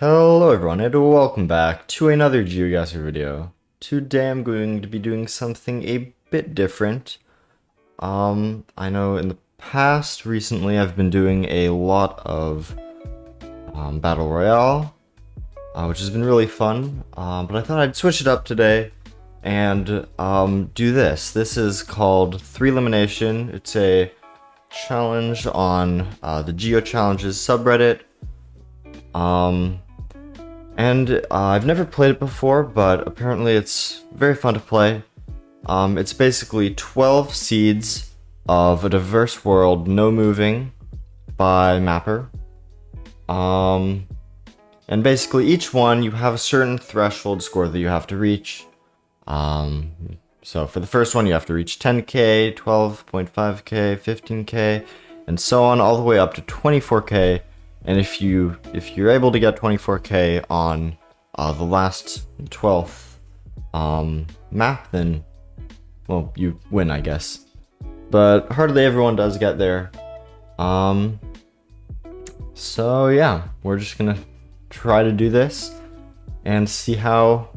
Hello everyone and welcome back to another Geoguessr video. Today I'm going to be doing something a bit different. I know in the past, recently I've been doing a lot of Battle Royale, which has been really fun, but I thought I'd switch it up today and do this. This is called Threelimination. It's a challenge on the Geo Challenges subreddit. I've never played it before, but apparently it's very fun to play. It's basically 12 seeds of a diverse world, no moving, by Mapper. And basically each one you have a certain threshold score that you have to reach. So for the first one you have to reach 10k, 12.5k, 15k, and so on all the way up to 24k. And if you're able to get 24k on the last 12th map, then, well, you win, I guess. But hardly everyone does get there. So yeah, we're just gonna try to do this and see how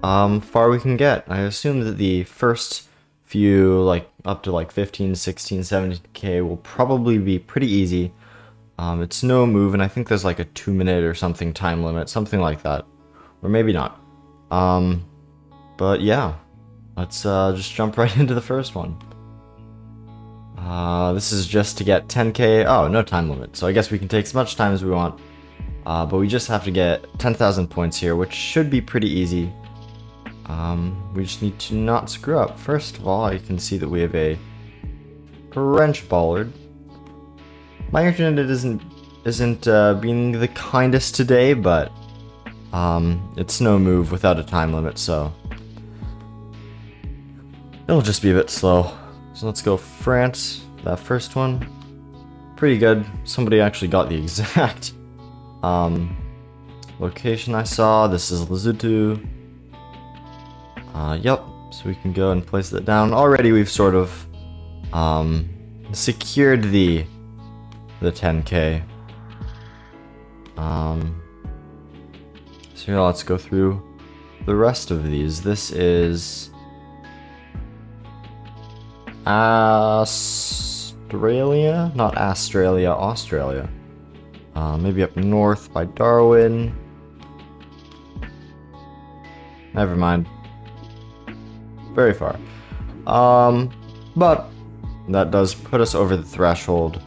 far we can get. I assume that the first few, like up to like 15, 16, 17k will probably be pretty easy. It's no move, and I think there's like a 2-minute or something time limit, something like that. Or maybe not. But yeah, let's just jump right into the first one. This is just to get 10k. Oh, no time limit, so I guess we can take as much time as we want. But we just have to get 10,000 points here, which should be pretty easy. We just need to not screw up. First of all, I can see that we have a wrench bollard. My internet isn't being the kindest today, but it's no move without a time limit, so it'll just be a bit slow. So let's go France, that first one. Pretty good. Somebody actually got the exact location I saw. This is Lesotho. Yep, so we can go and place that down. Already we've sort of secured the 10k. So here, let's go through the rest of these. This is Australia, not Australia, Australia. Maybe up north by Darwin. Never mind. Very far. But that does put us over the threshold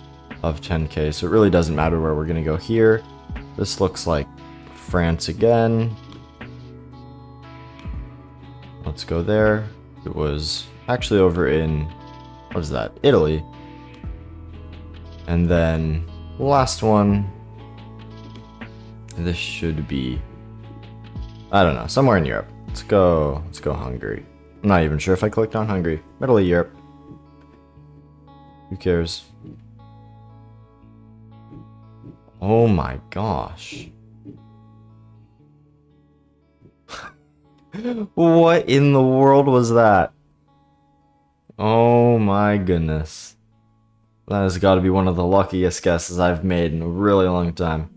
of 10k, so it really doesn't matter where we're gonna go here. This looks like France again. Let's go there. It was actually over in, what is that, Italy. And then last one, this should be, I don't know, somewhere in Europe. Let's go Hungary. I'm not even sure if I clicked on Hungary. Middle of Europe. Who cares? Oh my gosh. What in the world was that? Oh my goodness. That has got to be one of the luckiest guesses I've made in a really long time.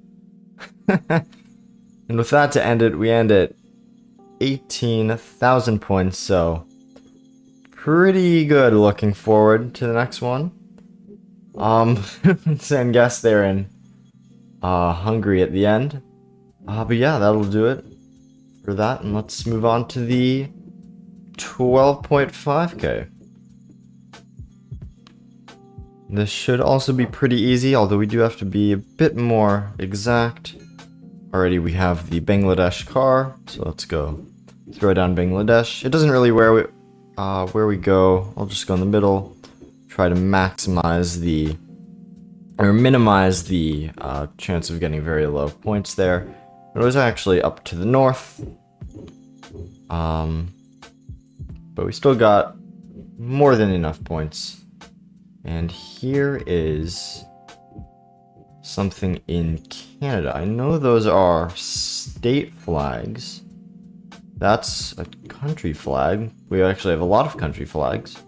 And with that to end it, we end at 18,000 points, so pretty good looking forward to the next one. And guess they're in Hungary at the end. But yeah, that'll do it for that, and let's move on to the 12.5k. This should also be pretty easy, although we do have to be a bit more exact. Already we have the Bangladesh car, so let's go throw down Bangladesh. It doesn't really where we go. I'll just go in the middle, try to maximize the, or minimize the chance of getting very low points there. It was actually up to the north, but we still got more than enough points. And here is something in Canada. I know those are state flags. That's a country flag. We actually have a lot of country flags.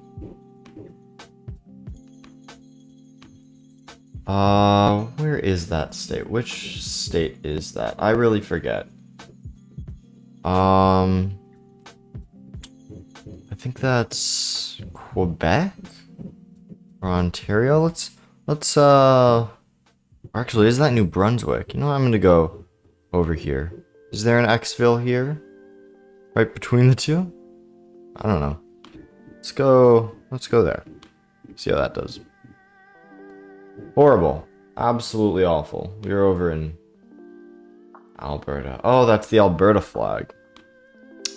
Where is that state? Which state is that? I really forget. I think that's Quebec or Ontario. Actually, is that New Brunswick? You know what? I'm gonna go over here. Is there an Xville here? Right between the two? I don't know. Let's go there. See how that does. Horrible. Absolutely awful. We're over in Alberta. Oh, that's the Alberta flag.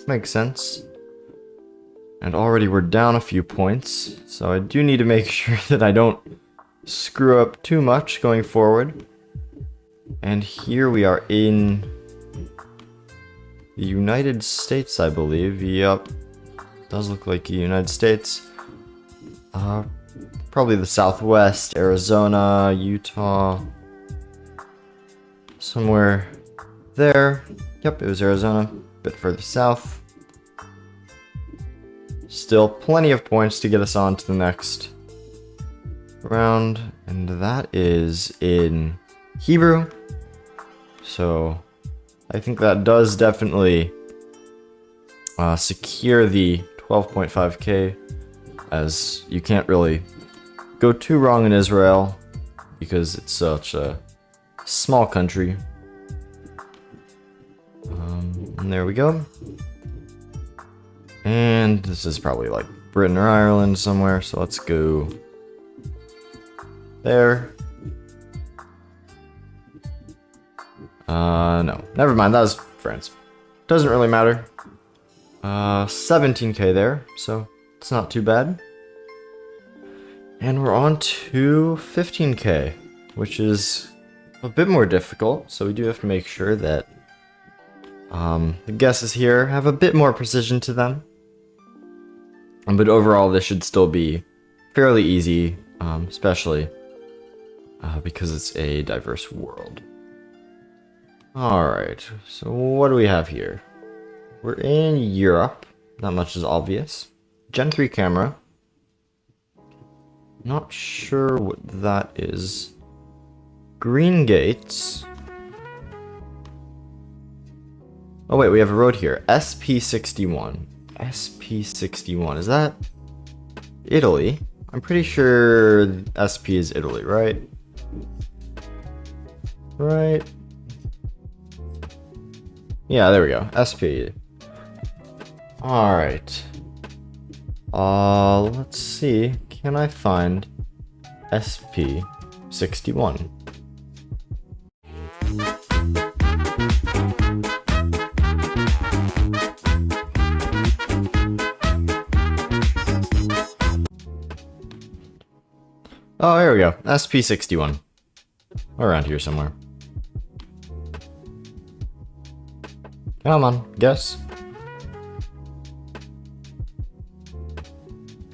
Makes sense. And already we're down a few points, so I do need to make sure that I don't screw up too much going forward. And here we are in the United States, I believe. Yup. Does look like the United States. Probably the Southwest, Arizona, Utah. Somewhere there. Yep, it was Arizona. A bit further south. Still plenty of points to get us on to the next round. And that is in Hebrew. So I think that does definitely secure the 12.5k, as you can't really go too wrong in Israel because it's such a small country. And there we go. And this is probably like Britain or Ireland somewhere, so let's go there. No, never mind, that was France. Doesn't really matter. 17k there, so it's not too bad. And we're on to 15k, which is a bit more difficult, so we do have to make sure that the guesses here have a bit more precision to them. But overall, this should still be fairly easy, especially because it's a diverse world. Alright, so what do we have here? We're in Europe. Not much is obvious. Gen 3 camera. Not sure what that is. Green gates. Oh wait, we have a road here. SP61. SP61. Is that Italy? I'm pretty sure SP is Italy, right? Right. Yeah, there we go. SP. Alright. Let's see. Can I find SP61? Oh, here we go. SP61. Around here somewhere. Come on, guess.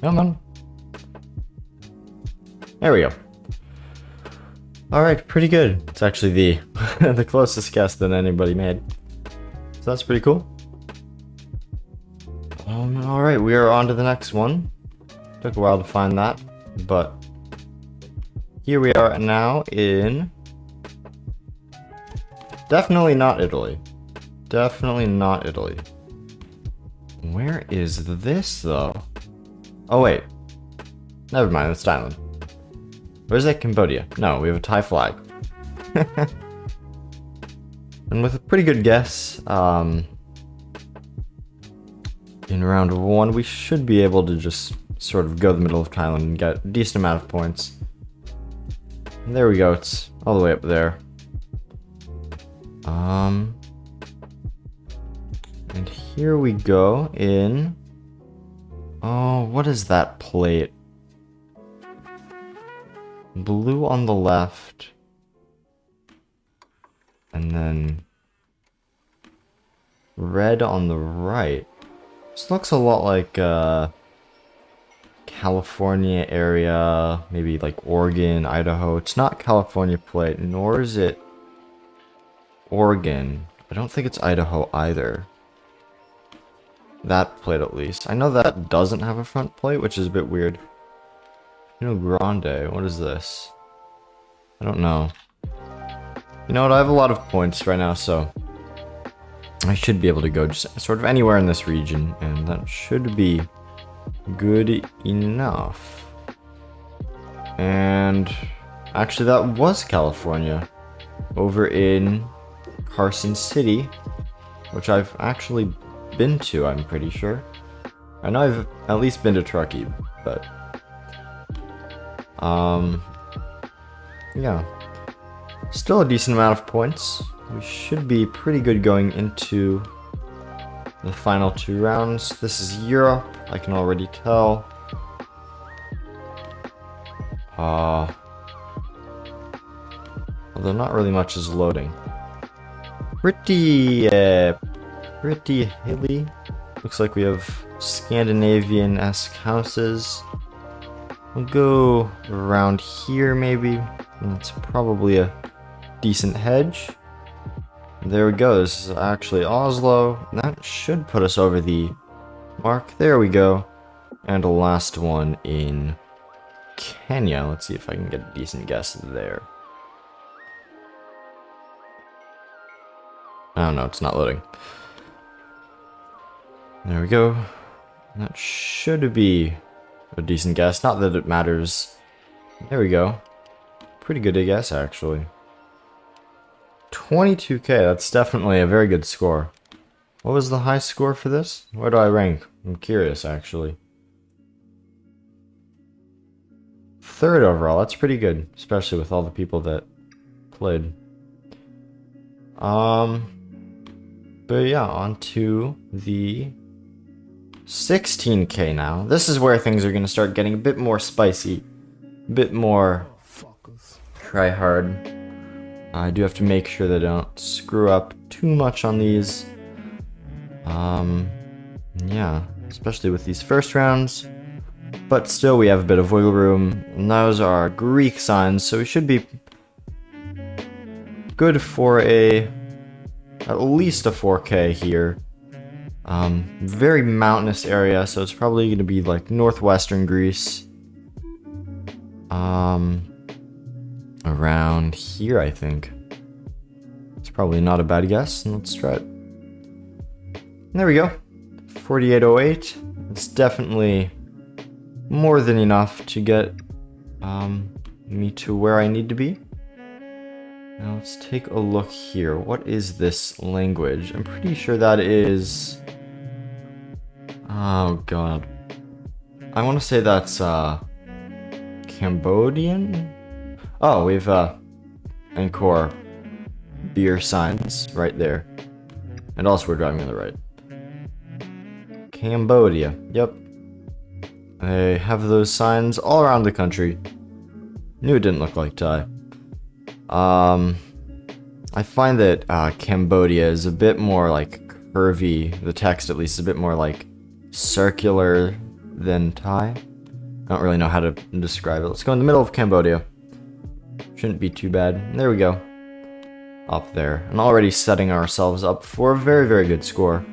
Come on. There we go. Alright, pretty good. It's actually the the closest guess that anybody made. So that's pretty cool. Alright, we are on to the next one. Took a while to find that, but here we are now in... Definitely not Italy. Definitely not Italy. Where is this, though? Oh, wait. Never mind, it's Thailand. Where's that? Cambodia? No, we have a Thai flag. And with a pretty good guess, in round 1, we should be able to just sort of go the middle of Thailand and get a decent amount of points. And there we go, it's all the way up there. And here we go in... Oh, what is that plate? Blue on the left. And then... red on the right. This looks a lot like, California area, maybe like Oregon, Idaho. It's not California plate, nor is it Oregon. I don't think it's Idaho either. That plate at least. I know that doesn't have a front plate, which is a bit weird. You know, Grande, what is this? I don't know. You know what, I have a lot of points right now, so I should be able to go just sort of anywhere in this region, and that should be good enough. And actually, that was California, over in Carson City, which I've actually been to, I'm pretty sure. I know I've at least been to Truckee, but yeah. Still a decent amount of points. We should be pretty good going into the final 2 rounds. This is Europe, I can already tell. Although not really much is loading. Pretty hilly. Looks like we have Scandinavian-esque houses. We'll go around here maybe. It's probably a decent hedge. There we go. This is actually Oslo. That should put us over the mark. There we go. And a last one in Kenya. Let's see if I can get a decent guess there. Oh no, it's not loading. There we go. That should be a decent guess. Not that it matters. There we go. Pretty good to guess, actually. 22k, that's definitely a very good score. What was the high score for this? Where do I rank? I'm curious, actually. 3rd overall, that's pretty good, especially with all the people that played. But yeah, on to the 16k now. This is where things are going to start getting a bit more spicy, a bit more try hard. I do have to make sure that I don't screw up too much on these. Yeah, especially with these first rounds. But still, we have a bit of wiggle room. And those are Greek signs, so we should be good for at least a 4k here. Very mountainous area, so it's probably going to be like northwestern Greece. Around here, I think. It's probably not a bad guess, and let's try it. There we go. 4808. It's definitely more than enough to get me to where I need to be. Now let's take a look here. What is this language? I'm pretty sure that is... Oh god. I want to say that's Cambodian? Oh, we've Angkor beer signs right there. And also we're driving on the right. Cambodia. Yep. They have those signs all around the country. Knew it didn't look like Thai. I find that Cambodia is a bit more like curvy. The text, at least, is a bit more like circular than Thai. I don't really know how to describe it. Let's go in the middle of Cambodia. Shouldn't be too bad. There we go. Up there. And already setting ourselves up for a very, very good score.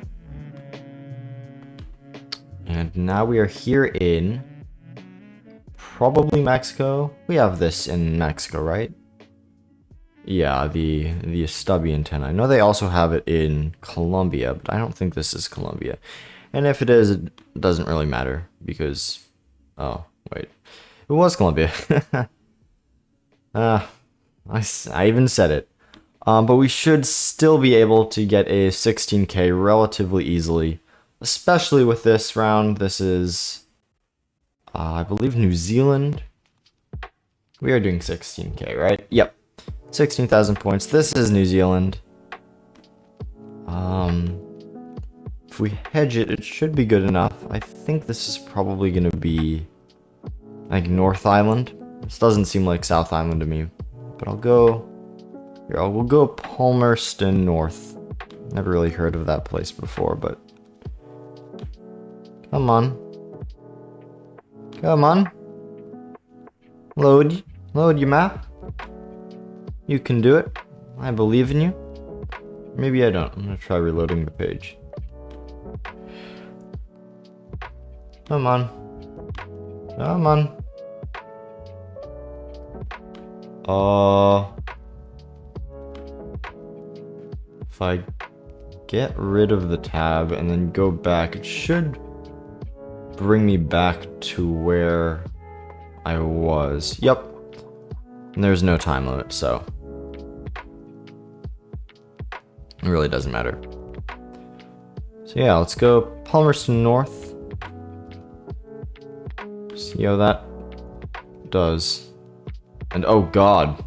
And now we are here in probably Mexico. We have this in Mexico, right? Yeah, the stubby antenna. I know they also have it in Colombia, but I don't think this is Colombia. And if it is, it doesn't really matter because... Oh, wait. It was Colombia. I even said it. But we should still be able to get a 16k relatively easily. Especially with this round. This is, I believe, New Zealand. We are doing 16k, right? Yep. 16,000 points. This is New Zealand. If we hedge it, it should be good enough. I think this is probably going to be like North Island. This doesn't seem like South Island to me. But I'll go... Here, we'll go Palmerston North. Never really heard of that place before, but... Come on. Come on. Load your map. You can do it. I believe in you. Maybe I don't. I'm gonna try reloading the page. Come on. Come on. If I get rid of the tab and then go back, it should bring me back to where I was. Yep. And there's no time limit, so it really doesn't matter. So yeah, let's go Palmerston North. See how that does. And oh god.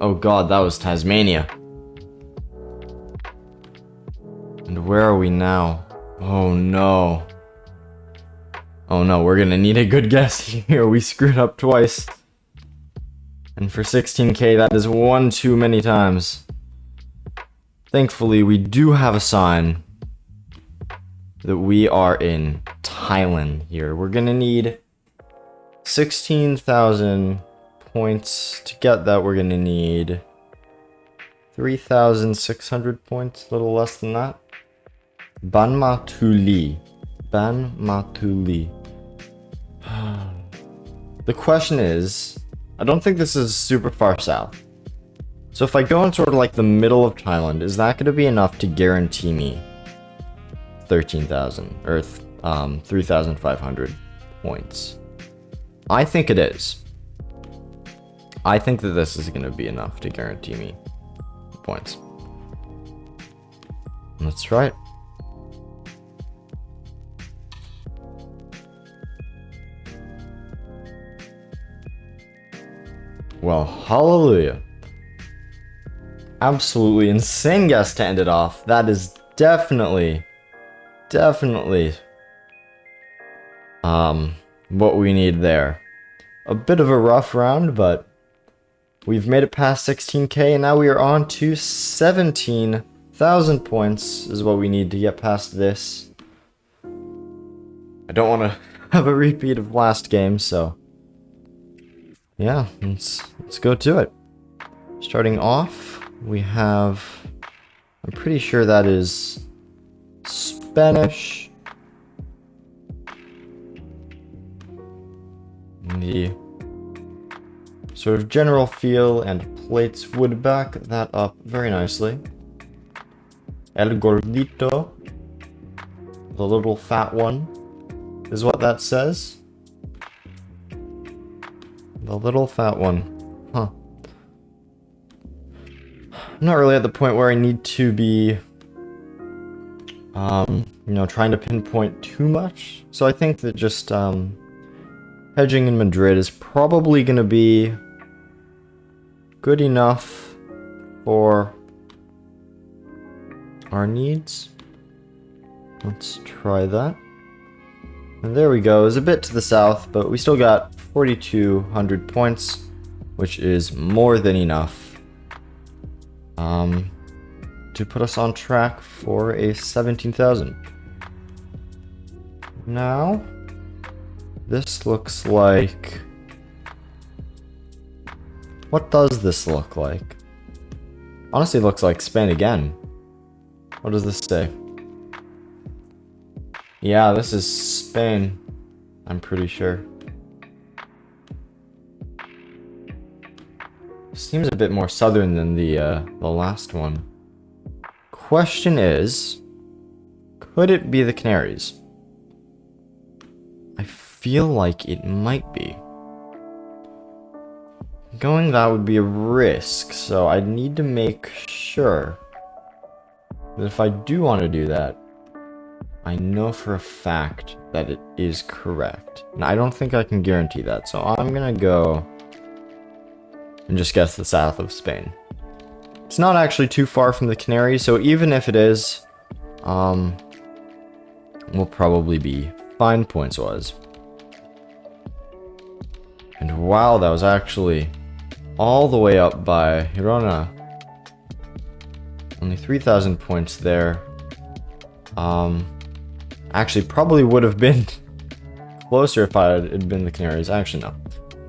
Oh god, that was Tasmania. And where are we now? Oh no. Oh no, we're gonna need a good guess here. We screwed up twice. And for 16k, that is one too many times. Thankfully, we do have a sign that we are in Thailand here. We're gonna need 16,000 points. To get that, we're gonna need 3,600 points, a little less than that. Banmatuli. Banmatuli. The question is, I don't think this is super far south. So if I go in sort of like the middle of Thailand, is that going to be enough to guarantee me 13,000 or 3,500 points? I think it is. I think that this is going to be enough to guarantee me points. That's right. Well, hallelujah. Absolutely insane guess to end it off. That is definitely what we need there. A bit of a rough round, but we've made it past 16k, and now we are on to 17,000 points is what we need to get past this. I don't want to have a repeat of last game, so yeah, let's go to it. Starting off, we have, I'm pretty sure that is Spanish. The sort of general feel and plates would back that up very nicely. El Gordito, the little fat one, is what that says. The little fat one. Huh. I'm not really at the point where I need to be, trying to pinpoint too much. So I think that just, hedging in Madrid is probably going to be good enough for our needs. Let's try that. And there we go. It's a bit to the south, but we still got 4,200 points, which is more than enough to put us on track for a 17,000. Now, this looks like... What does this look like? Honestly, it looks like Spain again. What does this say? Yeah, this is Spain. I'm pretty sure. Seems a bit more southern than the last one. Question is, could it be the Canaries? I feel like it might be. Going that would be a risk, so I need to make sure that if I do want to do that, I know for a fact that it is correct. And I don't think I can guarantee that, so I'm gonna go and just guess the south of Spain. It's not actually too far from the Canaries, so even if it is, we'll probably be fine points-wise. And wow, that was actually all the way up by Girona. Only 3,000 points there. Actually, probably would have been closer if I had been the Canaries. Actually, no.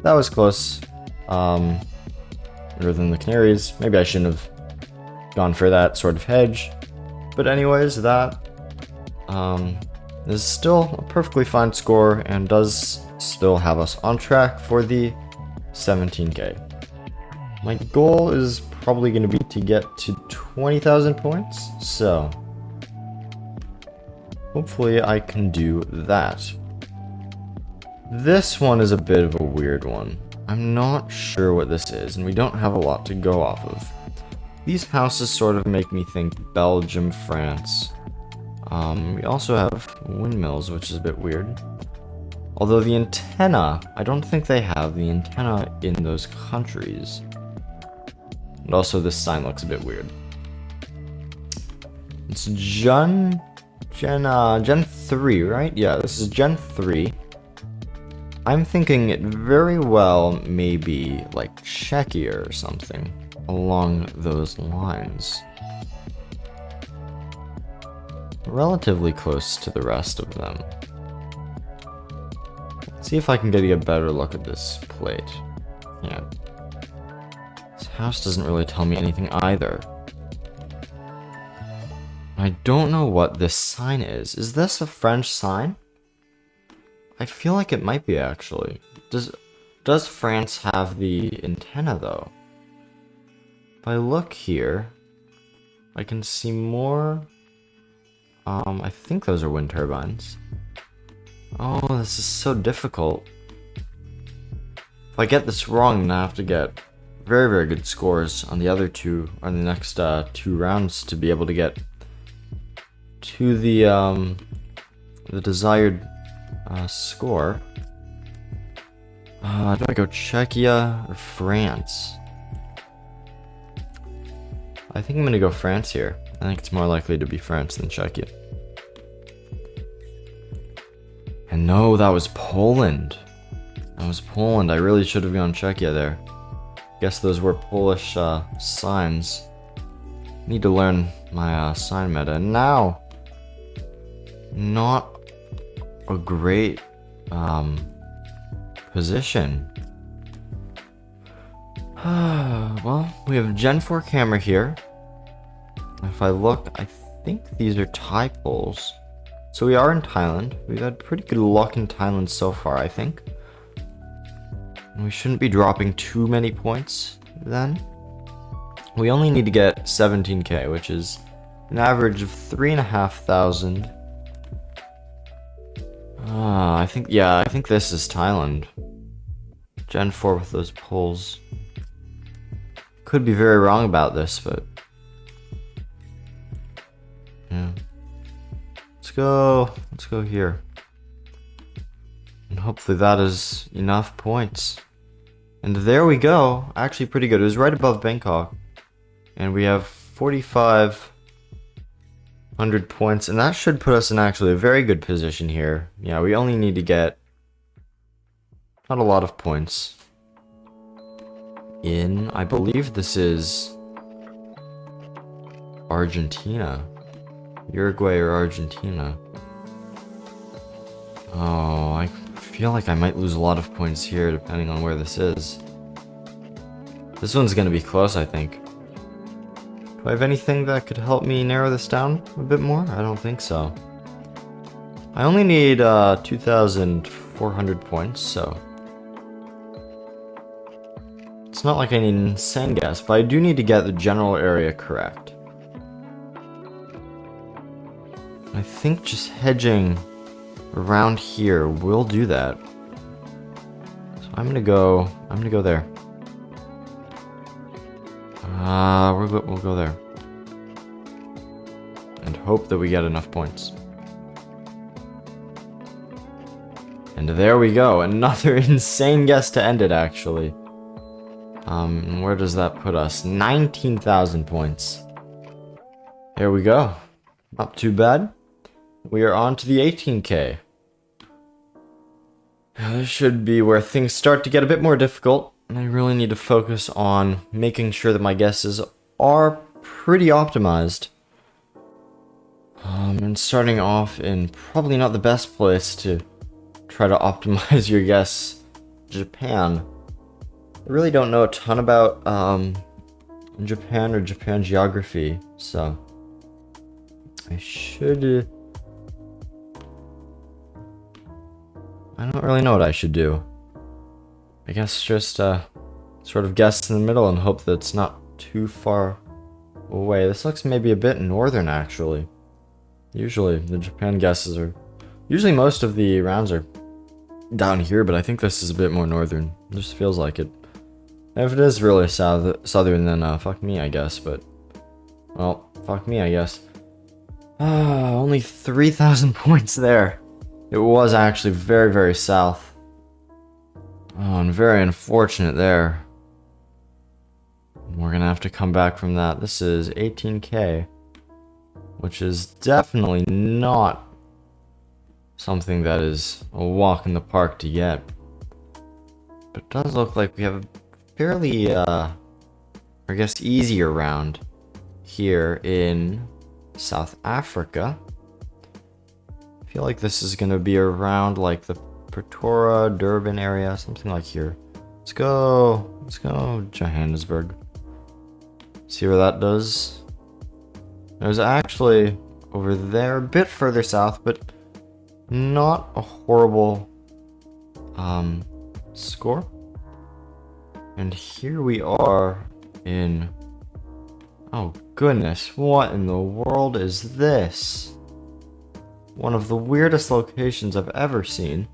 That was close. Rather than the Canaries. Maybe I shouldn't have gone for that sort of hedge. But anyways, that is still a perfectly fine score and does still have us on track for the 17k. my goal is probably going to be to get to 20,000 points, so hopefully I can do that. This one is a bit of a weird one. I'm not sure what this is, and we don't have a lot to go off of. These houses sort of make me think Belgium, France. We also have windmills, which is a bit weird. Although the antenna, I don't think they have the antenna in those countries. And also this sign looks a bit weird. It's Gen 3, right? Yeah, this is Gen 3. I'm thinking it very well may be like Czechia or something along those lines. Relatively close to the rest of them. Let's see if I can get a better look at this plate. Yeah. This house doesn't really tell me anything either. I don't know what this sign is. Is this a French sign? I feel like it might be actually. Does France have the antenna though? If I look here, I can see more. I think those are wind turbines. Oh, this is so difficult. If I get this wrong, then I have to get very, very good scores on the other two, or the next 2 rounds to be able to get to the desired score. Do I go Czechia or France? I think I'm gonna go France here. I think it's more likely to be France than Czechia. And no, that was Poland. That was Poland. I really should have gone Czechia there. Guess those were Polish signs. Need to learn my sign meta. And now, not a great position. Well, we have a Gen 4 camera here. If I look, I think these are Thai poles. So we are in Thailand. We've had pretty good luck in Thailand so far, I think. And we shouldn't be dropping too many points then. We only need to get 17k, which is an average of 3,500. I think this is Thailand. Gen 4 with those poles. Could be very wrong about this, but yeah. Let's go here. And hopefully that is enough points. And there we go. Actually pretty good. It was right above Bangkok. And we have 4,500 points. And that should put us in actually a very good position here. Yeah, we only need to get not a lot of points. In, I believe this is Argentina. Uruguay or Argentina. Oh, I feel like I might lose a lot of points here depending on where this is. This one's gonna be close, I think. Do I have anything that could help me narrow this down a bit more? I don't think so. I only need 2,400 points, so it's not like I need an insane guess, but I do need to get the general area correct. I think just hedging around here will do that. So I'm gonna go there. We'll go there. And hope that we get enough points. And there we go, another insane guess to end it actually. Where does that put us? 19,000 points. There we go. Not too bad. We are on to the 18k. Now, this should be where things start to get a bit more difficult, and I really need to focus on making sure that my guesses are pretty optimized. And starting off in probably not the best place to try to optimize your guess, Japan. I really don't know a ton about Japan or Japan geography, so I should... I don't really know what I should do. I guess just sort of guess in the middle and hope that it's not too far away. This looks maybe a bit northern, actually. Usually, the Japan guesses are... Usually most of the rounds are down here, but I think this is a bit more northern. It just feels like it. And if it is really southern, then fuck me, I guess, but... Well, fuck me, I guess. Only 3,000 points there. It was actually very, very south. Oh, and very unfortunate there. We're gonna have to come back from that. This is 18k, which is definitely not something that is a walk in the park to get. But it does look like we have a fairly, I guess, easier round here in South Africa. I feel like this is gonna be around like the Pretoria, Durban area, something like here. Let's go Johannesburg. See where that does. There's actually over there, a bit further south, but not a horrible score. And here we are in, oh goodness, what in the world is this? One of the weirdest locations I've ever seen.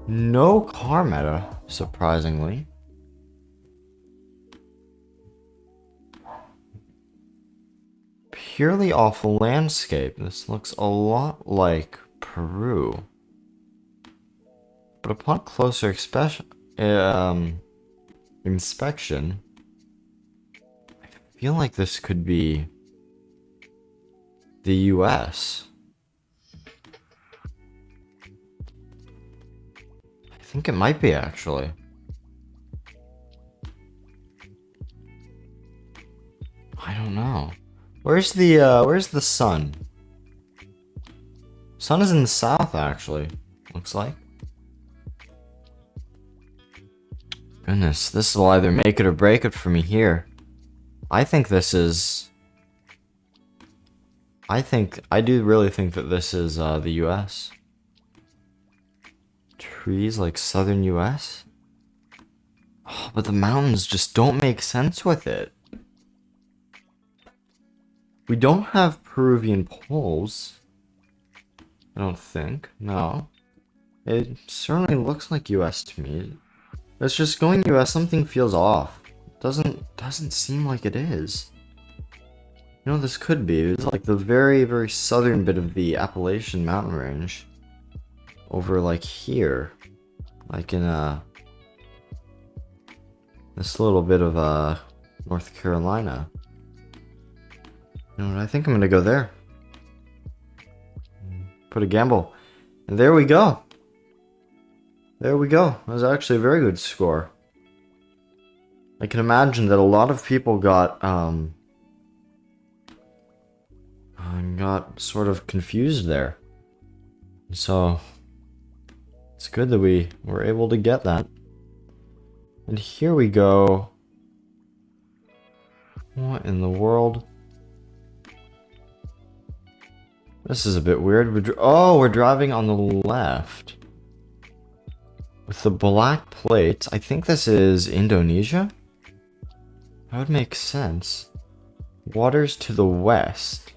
No car meta, surprisingly. Purely off landscape. This looks a lot like Peru. But upon closer inspection, I feel like this could be the US. I think it might be, actually. I don't know. Where's the sun? Sun is in the south, actually. Looks like. Goodness, this will either make it or break it for me here. I do really think that this is the US. Trees like southern US? Oh, but the mountains just don't make sense with it. We don't have Peruvian poles. I don't think. No. It certainly looks like US to me. It's just going US, something feels off. Doesn't seem like it is. You know, this could be. It's like the very, very southern bit of the Appalachian mountain range. Over like here. Like in this little bit of North Carolina. You know what, I think I'm gonna go there. Put a gamble. And there we go. There we go. That was actually a very good score. I can imagine that a lot of people got sort of confused there. So it's good that we were able to get that. And here we go. What in the world? This is a bit weird. We're driving on the left. With the black plates. I think this is Indonesia? That would make sense. Waters to the west.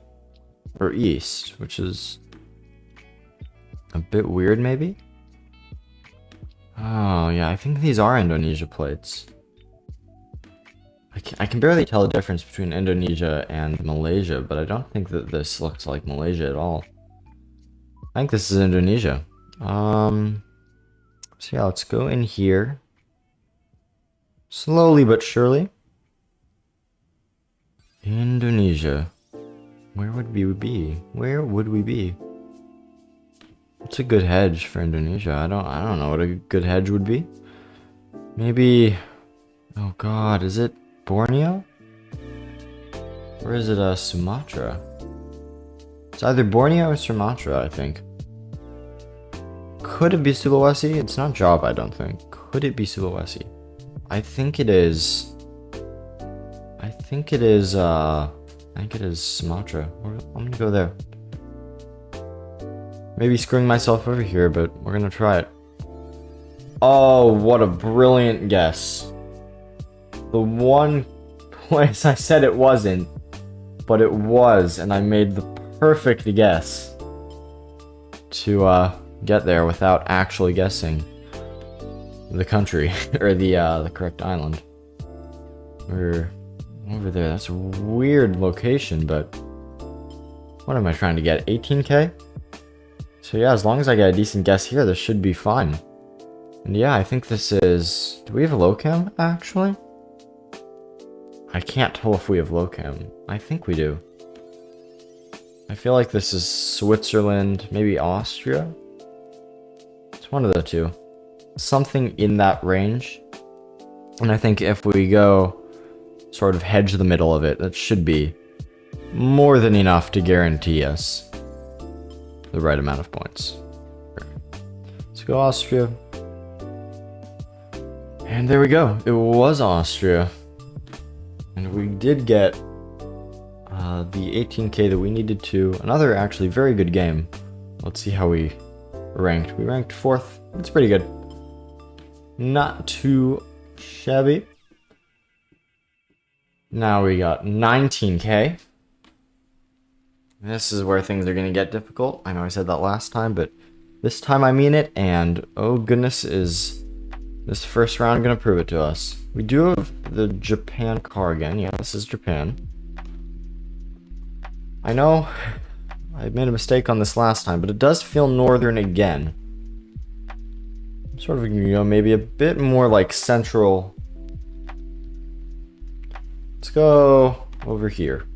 Or east, which is a bit weird, maybe? Oh, yeah, I think these are Indonesia plates. I can barely tell the difference between Indonesia and Malaysia, but I don't think that this looks like Malaysia at all. I think this is Indonesia. So yeah, let's go in here. Slowly but surely. Indonesia. Where would we be? Where would we be? What's a good hedge for Indonesia? I don't know what a good hedge would be. Maybe, oh god, is it Borneo? Or is it Sumatra? It's either Borneo or Sumatra, I think. Could it be Sulawesi? It's not Java, I don't think. Could it be Sulawesi? I think it is. I think it is Sumatra. I'm gonna go there. Maybe screwing myself over here, but we're gonna try it. Oh, what a brilliant guess. The one place I said it wasn't, but it was, and I made the perfect guess to get there without actually guessing the country or the correct island. We're over there. That's a weird location, but what am I trying to get? 18K? So yeah, as long as I get a decent guess here, this should be fine. And yeah, I think this is... Do we have a locam, actually? I can't tell if we have locam. I think we do. I feel like this is Switzerland, maybe Austria? It's one of the two. Something in that range. And I think if we go sort of hedge the middle of it, that should be more than enough to guarantee us the right amount of points. Let's go Austria. And there we go. It was Austria. And we did get the 18K that we needed to. Another actually very good game. Let's see how we ranked. We ranked 4th. It's pretty good. Not too shabby. Now we got 19K. This is where things are going to get difficult. I know I said that last time, but this time I mean it. And oh goodness, is this first round going to prove it to us. We do have the Japan car again. Yeah, this is Japan. I know I made a mistake on this last time, but it does feel northern again. Sort of, you know, maybe a bit more like central. Let's go over here.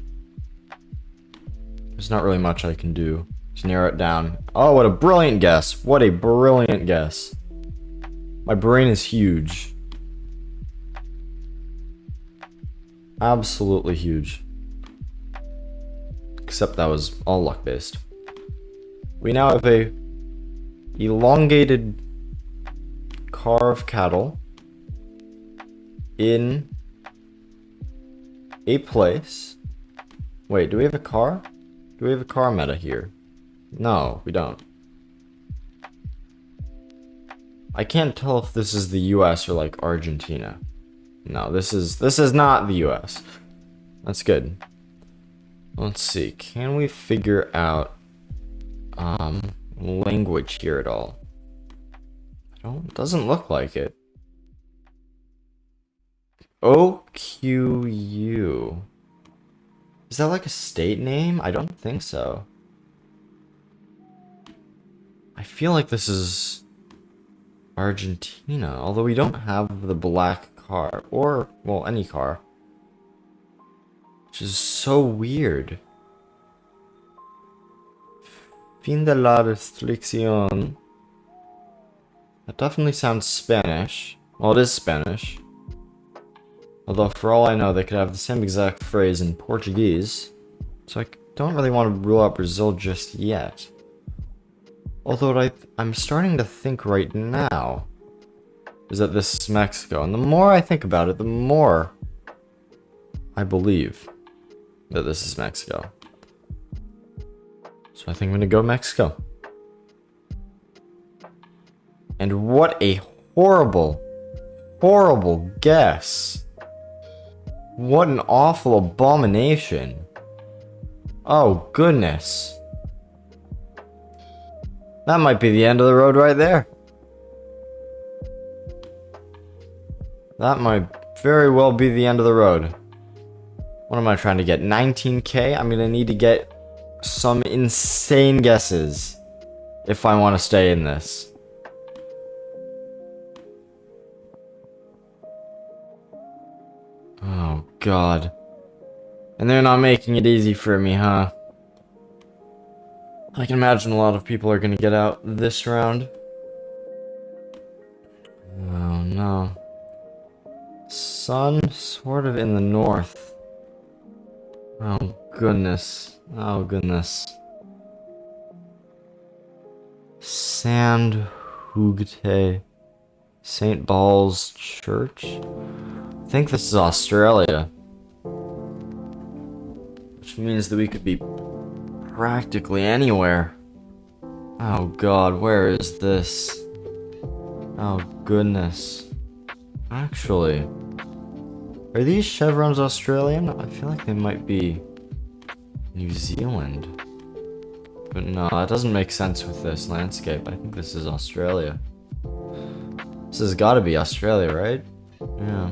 There's not really much I can do to narrow it down. Oh, what a brilliant guess. What a brilliant guess. My brain is huge. Absolutely huge. Except that was all luck based. We now have a elongated car of cattle in a place. Wait, do we have a car? Do we have a car meta here? No, we don't. I can't tell if this is the US or like Argentina. No, this is not the US. That's good. Let's see. Can we figure out language here at all? It doesn't look like it. OQU. Is that like a state name? I don't think so. I feel like this is Argentina, although we don't have the black car, or, well, any car. Which is so weird. Fin de la restricción. That definitely sounds Spanish. Well, it is Spanish. Although, for all I know, they could have the same exact phrase in Portuguese. So I don't really want to rule out Brazil just yet. Although I'm starting to think right now is that this is Mexico. And the more I think about it, the more I believe that this is Mexico. So I think I'm going to go Mexico. And what a horrible, horrible guess. What an awful abomination. Oh, goodness. That might be the end of the road right there. That might very well be the end of the road. What am I trying to get? 19K? I'm gonna need to get some insane guesses if I want to stay in this. Oh, God. And they're not making it easy for me, huh? I can imagine a lot of people are gonna get out this round. Oh, no. Sun, sort of in the north. Oh, goodness. Oh, goodness. Sandhoogte. St. Paul's Church? I think this is Australia. Which means that we could be practically anywhere. Oh god, where is this? Oh goodness. Actually, are these chevrons Australian? I feel like they might be New Zealand. But no, that doesn't make sense with this landscape. I think this is Australia. This has got to be Australia, right? Yeah.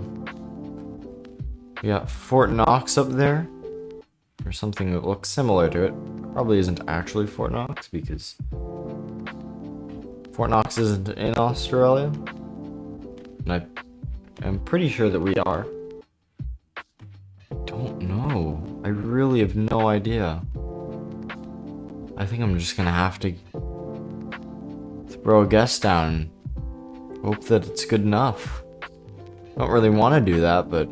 We got Fort Knox up there. Or something that looks similar to it. Probably isn't actually Fort Knox because Fort Knox isn't in Australia. And I am pretty sure that we are. I don't know. I really have no idea. I think I'm just gonna have to throw a guess down and hope that it's good enough. I don't really want to do that, but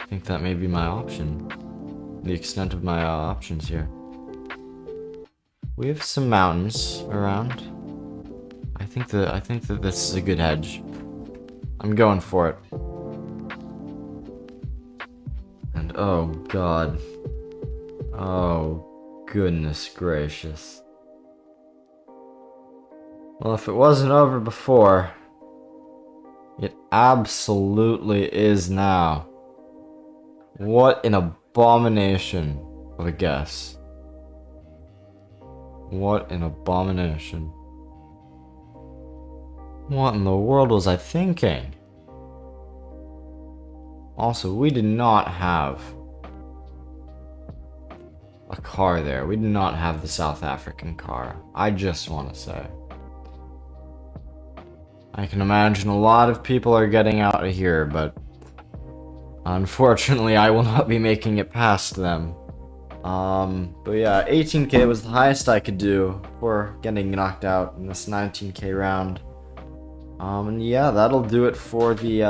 I think that may be my option. The extent of my options here. We have some mountains around. I think that this is a good hedge. I'm going for it. And oh god. Oh goodness gracious. Well, if it wasn't over before, it absolutely is now. What an abomination of a guess. What an abomination. What in the world was I thinking? Also, we did not have a car there. We did not have the South African car. I just want to say. I can imagine a lot of people are getting out of here, but unfortunately I will not be making it past them. But yeah, 18k was the highest I could do for getting knocked out in this 19k round. And yeah, that'll do it for the,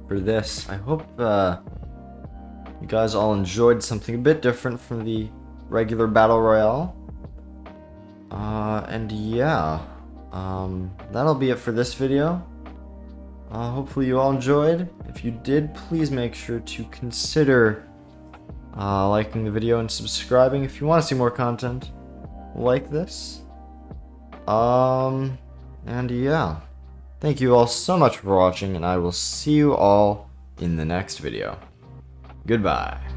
for this. I hope, you guys all enjoyed something a bit different from the regular Battle Royale. And yeah, that'll be it for this video. Hopefully you all enjoyed. If you did, please make sure to consider liking the video and subscribing if you want to see more content like this. And yeah, thank you all so much for watching, and I will see you all in the next video. Goodbye.